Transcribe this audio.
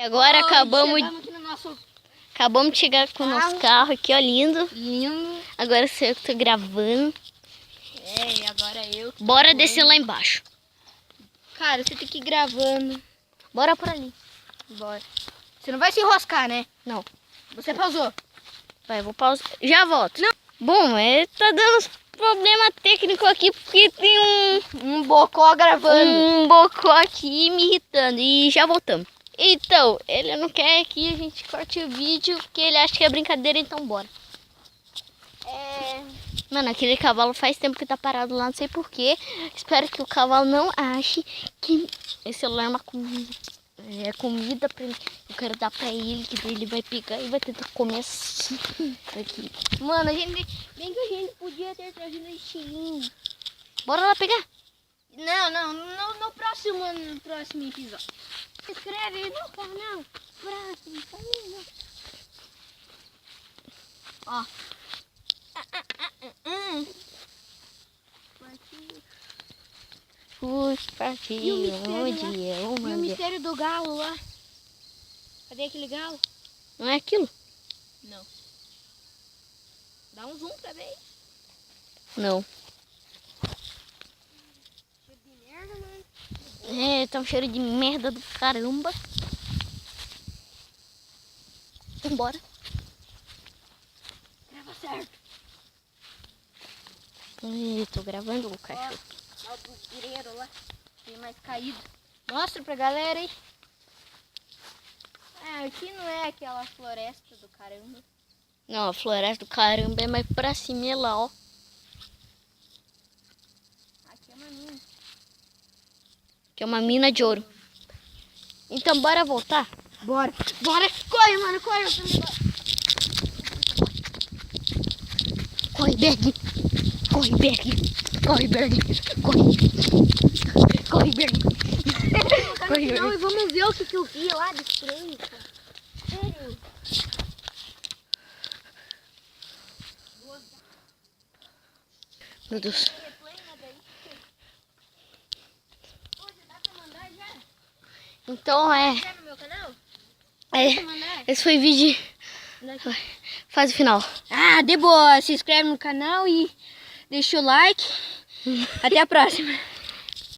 Agora acabamos de chegar com o carro. nosso carro aqui, ó, lindo. Lindo. Agora sou eu que tô gravando. E agora eu. Bora descer lá embaixo. Cara, você tem que ir gravando. Bora por ali. Bora. Você não vai se enroscar, né? Não. Você pausou. Vai, vou pausar. Já volto. Não. Bom, tá dando problema técnico aqui porque tem Um bocó gravando. um bocó aqui me irritando. E já voltamos. Então, ele não quer que a gente corte o vídeo porque ele acha que é brincadeira, então bora. Mano, aquele cavalo faz tempo que tá parado lá, não sei porquê. Espero que o cavalo não ache que esse celular é uma comida pra ele. Eu quero dar pra ele, que daí ele vai pegar e vai tentar comer assim. Aqui. Mano, bem que a gente podia ter trazido um estilinho. Bora lá pegar. Não, no próximo episódio. Se inscreve aí no canal. Próximo canal. Ó. Fui partir E o mistério onde é E o uma... mistério do galo lá? Cadê aquele galo? Não é aquilo? Não. Dá um zoom pra ver. Não. Cheiro de merda, mano. É, tá um cheiro de merda do caramba. Vambora. Grava certo. Tô gravando o cachorro. Ó o bugueiro lá. Tem mais caído. Mostra pra galera aí. Aqui não é aquela floresta do caramba. Não, a floresta do caramba é mais pra cima é lá, ó. Aqui é uma mina. Que é uma mina de ouro. Então bora voltar? Bora. Corre, mano, corre. Corre, Berg. Corre, Berg. Corre, Berg. Corre. Corre, Berg. Corre, Berg. Não, e vamos ver o que eu vi lá de estranho, cara. Sério. Meu Deus. Então Tá no meu canal? esse foi o vídeo. Fase final. De boa. Se inscreve no canal e deixa o like. Até a próxima.